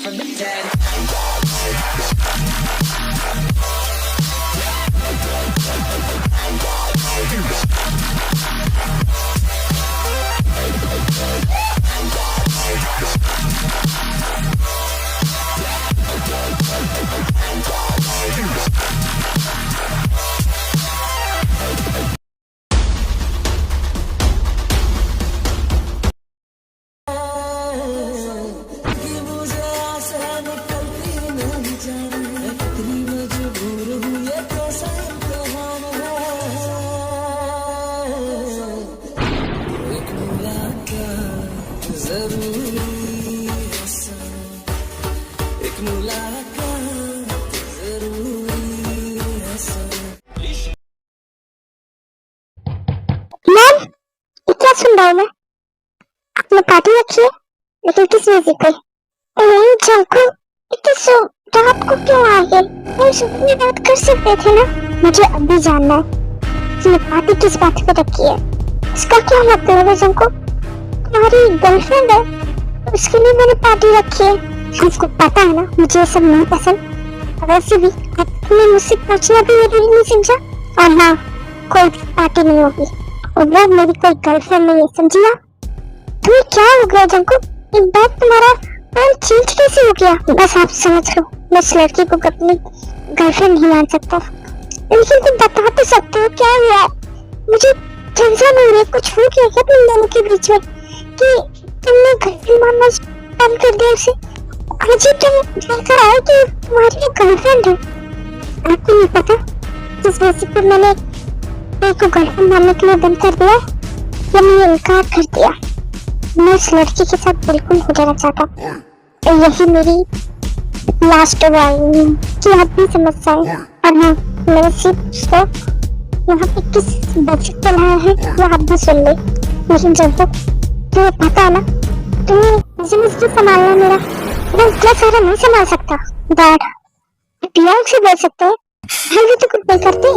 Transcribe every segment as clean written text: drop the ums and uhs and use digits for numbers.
from the dead. Ma'am, ये क्या सुन रहा हूँ मैं? आपने पार्टी रखी है, लेकिन किस म्यूजिक पे? जंको, इतनी रात को क्यों आ गए? हम सुबह में बात कर सकते थे ना? मुझे अभी जानना है कि पार्टी किस बात पे रखी है। इसका क्या मतलब है जंको? तुम्हारी गर्लफ्रेंड है, उसके लिए मैंने पार्टी रखी है। आपको पता है ना, मुझे ये सब नहीं पसंद। वैसे भी आपने मुझसे पूछना भी जरूरी नहीं समझा। और हाँ, कोई पार्टी नहीं होगी, और वो मेरी कोई गर्लफ्रेंड नहीं है, समझी आप? तुम्हें क्या हो गया जंको? एक बार तुम्हारा प्लान चेंज कैसे हो गया? बस आप समझ लो, मैं इस लड़की को अपनी गर्लफ्रेंड नहीं मान सकता। लेकिन तुम बता तो सकते हो क्या हुआ? मुझे टेंशन हो रही है, कुछ हो गया क्या तुम दोनों के बीच में कि तुमने गर्लफ्रेंड मानना बंद कर दिया उसे? अजी तुम लेकर आए कि तुम्हारी गर्लफ्रेंड है? आपको नहीं पता जिस वजह पर मैंने को गर्लफ्रेंड मानने के लिए बंद कर दिया या मैंने इनकार कर दिया? मैं इस लड़की के साथ बिल्कुल हो जाना चाहता। यही मेरी लास्ट वार्निंग कि आप भी समझ जाए। और हाँ, मैंने सिर्फ उसको यहाँ पे किस बेसिक पे लाया है वो आप भी सुन ले। लेकिन जब तक तुम्हें पता है ना, तुम्हें बिजनेस तो संभालना मेरा, मैं इतना सारा नहीं संभाल सकता। डैड, पिया से बोल सकते हैं, हम भी तो कुछ नहीं करते।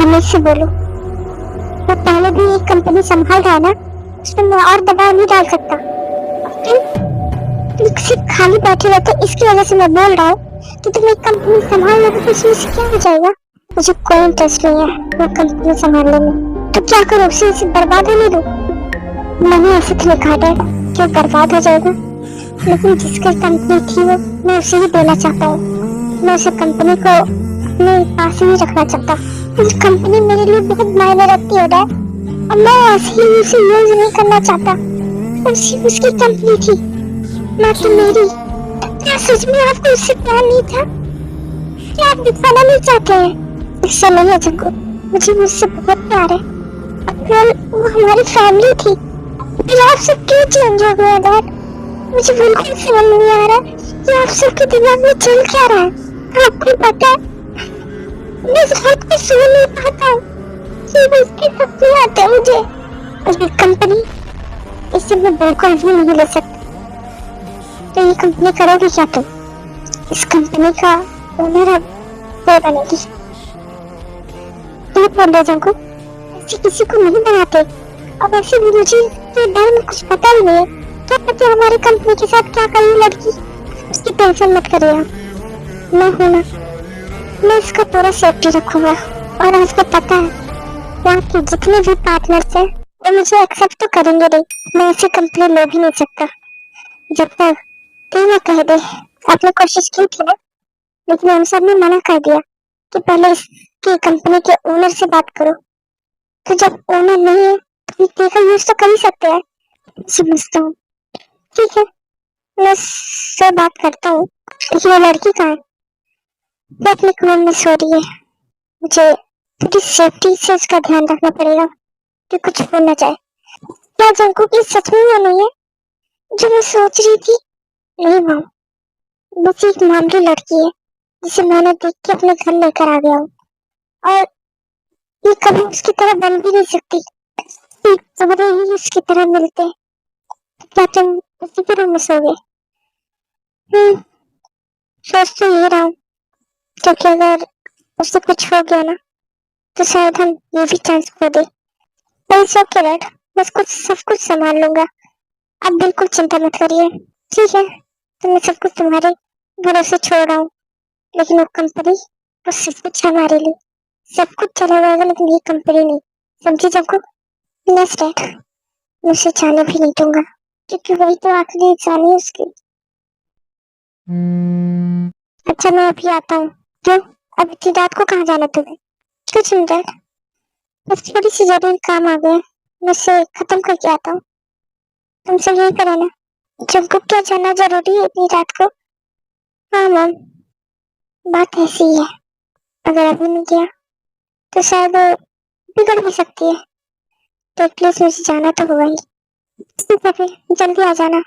रमेश से बोलो, वो पहले भी एक कंपनी संभाल रहा है ना, उसमें मैं और दबाव नहीं डाल सकता। तुम सिर्फ खाली बैठे रहते, इसकी वजह से मैं बोल रहा हूँ कि तुम एक कंपनी संभाल लोगे तो इसमें से क्या हो जाएगा? मुझे कोई इंटरेस्ट नहीं है वो कंपनी संभालने में। तो क्या करो, उसे बर्बाद होने दो? मैंने ऐसे तो लिखा है कि बर्बाद हो जाएगा, लेकिन जिसकी कंपनी थी वो, मैं उसे ही देना चाहता हूँ। मैं उस कंपनी को अपने पास ही रखना चाहता। इस कंपनी मेरे लिए बहुत मायने रखती है डैड, और मैं ऐसे ही उसे यूज नहीं करना चाहता। उसकी कंपनी थी, ना कि मेरी। क्या सच में आपको उससे प्यार नहीं था? क्या आप दिखाना नहीं चाहते हैं? इससे नहीं है जंको, मुझे उससे बहुत प्यार है। वो हमारी फैमिली थी। फिर आप सब क्यों चेंज हो गए डैड? मुझे बिल्कुल समझ नहीं आ रहा कि आप सबके दिमाग में चल क्या रहा है। आपको पता है, मैं रात को सो नहीं पाता हूँ, सिर्फ इसके सपने आते हैं मुझे। और ये कंपनी, इसे मैं बिल्कुल भी नहीं ले सकती। तो ये कंपनी करोगी क्या तुम? इस कंपनी का ओनर अब वो बनेगी। क्या बोल रहे जंको? ऐसे किसी को नहीं बनाते। अब ऐसे भी मुझे तो बारे में कुछ पता ही नहीं है। क्या पता हमारी कंपनी के साथ क्या करेगी लड़की? उसकी टेंशन मत करिए आप, मैं हूं ना, मैं इसका पूरा सेफ्टी रखूंगा। और आपको पता है, यहाँ के जितने भी पार्टनर्स हैं वो मुझे एक्सेप्ट तो करेंगे नहीं। मैं ऐसी कंपनी ले भी नहीं सकता जब तक कोई ना कह दे। आपने कोशिश की थी ना, लेकिन हम सब ने मना कर दिया कि पहले इसकी कंपनी के ओनर से बात करो। तो जब ओनर नहीं है तो देखा यूज तो कर ही सकते हैं, समझता हूँ। ठीक है, मैं उससे बात करता हूँ। लेकिन वो लड़की कहाँ है? वो अपने कमरे में सो रही है। मुझे थोड़ी सेफ्टी से उसका ध्यान रखना पड़ेगा कि कुछ हो ना जाए। क्या जंको की सच में वो नहीं है जो मैं सोच रही थी? नहीं माँ, बस एक मामूली लड़की है जिसे मैंने देख के अपने घर लेकर आ गया हूँ, और ये कभी उसकी तरह बन भी नहीं सकती। सवेरे ही उसकी तरह मिलते। क्या तुम उसी के रूम में सोगे? सोच तो ये रहा हूँ, क्योंकि अगर उससे कुछ हो गया ना तो शायद हम ये भी चांस खो दे। पर सब के बस कुछ सब कुछ संभाल लूंगा, आप बिल्कुल चिंता मत करिए। ठीक है, तो मैं सब कुछ तुम्हारे भरोसे छोड़ रहा हूँ, लेकिन वो कंपनी वो सब कुछ हमारे लिए, सब कुछ चला जाएगा लेकिन ये कंपनी नहीं, समझी जब नेक्स्ट डेट मैं उसे जाने भी नहीं दूंगा, क्योंकि वही तो आखिरी इंसान है उसकी। अच्छा मैं अभी आता हूँ। क्यों अब इतनी रात को कहाँ जाना तुम्हें? कुछ नहीं डैड, बस थोड़ी सी जरूरी काम आ गया, मैं उसे खत्म करके आता हूँ। तुम सब यही करो ना, जब क्या जाना जरूरी है इतनी रात को? हाँ मैम, बात ऐसी ही है, अगर अभी नहीं किया तो शायद वो बिगड़ भी सकती है, तो प्लीज मुझे जाना तो होगा ही। ठीक है फिर जल्दी आ जाना।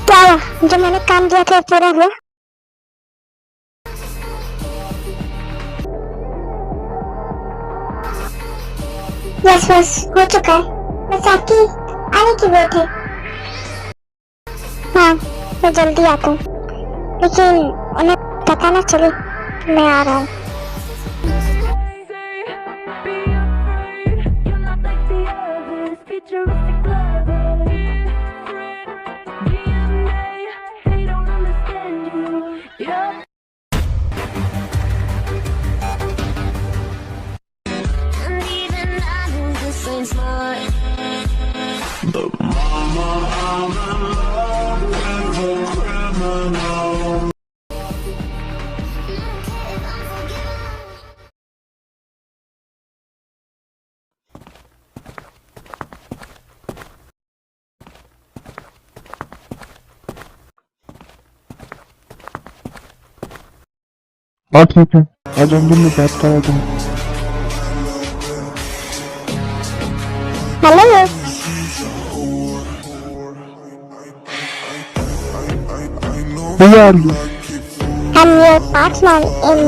क्या हुआ? जो मैंने काम दिया था पूरा हुआ? बस बस हो चुका है, बस आपकी आने की वेट है। हाँ मैं जल्दी आता हूँ, लेकिन उन्हें पता ना चले कि मैं आ रहा हूँ। हाँ ठीक है, आज हम दिन में बात करा तुम। Hello, Who are you? I'm your partner in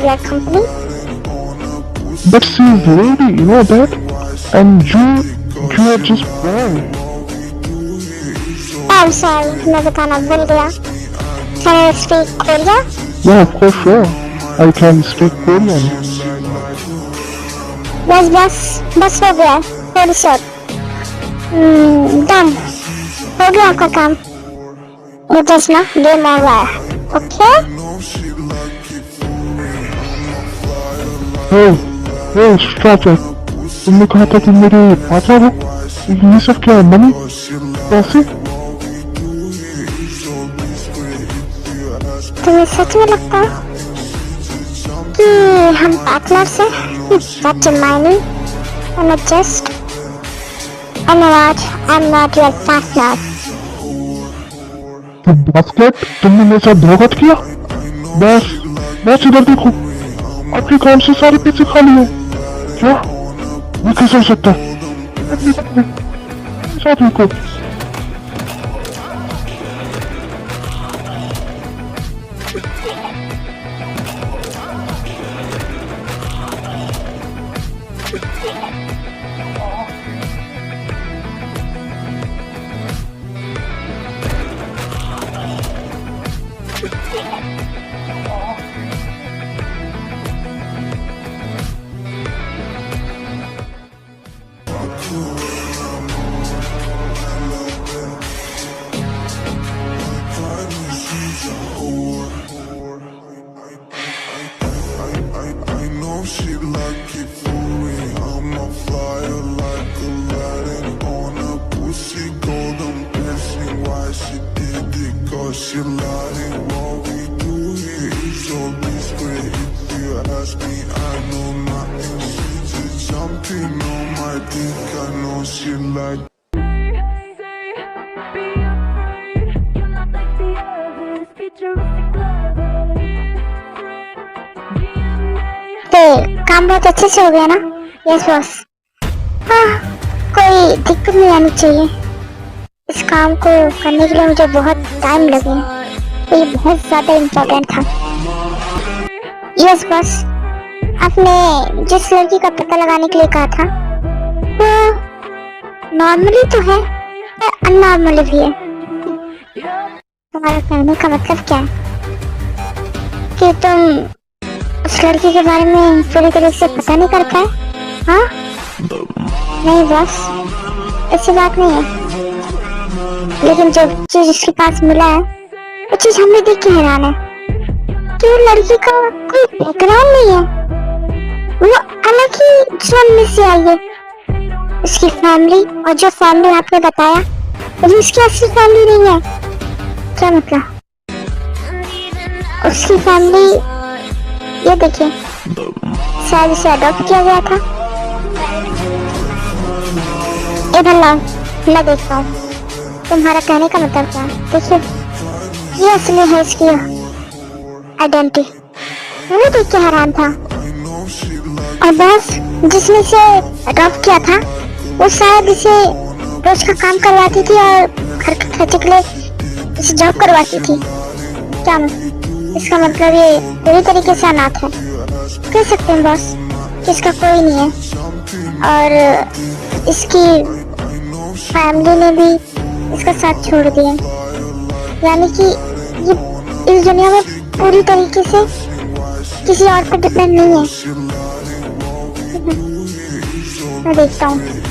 your company. But she is lady, you know that? And you are just boy. I'm sorry, मैं बताना भूल गया। Can you speak Korean? Yeah, of course, sure. I can speak Korean. बस हो गया, थोड़ी shot. Done, हो गया आपका काम। ये जस्ट ना game over, okay? Hey, hey, stop it. तुमने कहा था तुम मेरे पार्टनर हो? ये सब क्या है? मनी? पैसे? तुम्हें सच में लगता है कि हम पार्टनर्स हैं? That's money. I'm just I'm not your partner. तो बास्केट, तुमने मेरे साथ धोखा किया? बस इधर देखो, आपके काम से सारे पैसे खाली हो। क्या? ये कैसे हो सकता है? साथ देखो। She like it for me, I'm a flyer like Aladdin on a pussy golden blessing. Why she did it? Cause she lying. What we do here is so discreet. If you ask me, I know nothing. She's just jumping on my dick. I know she like. काम बहुत अच्छे से हो गया ना? Yes boss. हाँ, कोई दिक्कत नहीं आनी चाहिए। इस काम को करने के लिए मुझे बहुत टाइम लगे, तो ये बहुत ज्यादा इम्पोर्टेंट था। यस बॉस, आपने जिस लड़की का पता लगाने के लिए कहा था वो नॉर्मली तो है पर अननॉर्मली भी है। तुम्हारा कहने का मतलब क्या है कि तुम उस लड़की के बारे में पूरी तरह से पता नहीं कर पाए? हाँ? नहीं बॉस, ऐसी बात नहीं है, लेकिन जो चीज उसके पास मिला है वो चीज हमें देख के हैरान है कि वो लड़की का कोई बैकग्राउंड नहीं है, वो अलग ही जोन में से आई है। उसकी फैमिली और जो फैमिली आपने बताया वो उसकी असली फैमिली नहीं है। क्या मतलब? उसकी फैमिली, ये देखिए, शायद उसे अडॉप्ट किया गया था। इधर लाओ, मैं देखता हूँ तुम्हारा कहने का मतलब क्या है। देखिए, ये असली है इसकी आइडेंटिटी। मैं देख के हैरान था। और बस जिसने इसे अडॉप्ट किया था वो शायद इसे रोज का काम करवाती थी और घर के खर्चे के लिए इसे जॉब करवाती थी। क्या इसका मतलब ये पूरी तरीके से अनाथ है? कह सकते हैं बॉस कि इसका कोई नहीं है, और इसकी फैमिली ने भी इसका साथ छोड़ दिया। यानी कि ये इस दुनिया में पूरी तरीके से किसी और पर डिपेंड नहीं है। मैं देखता हूँ।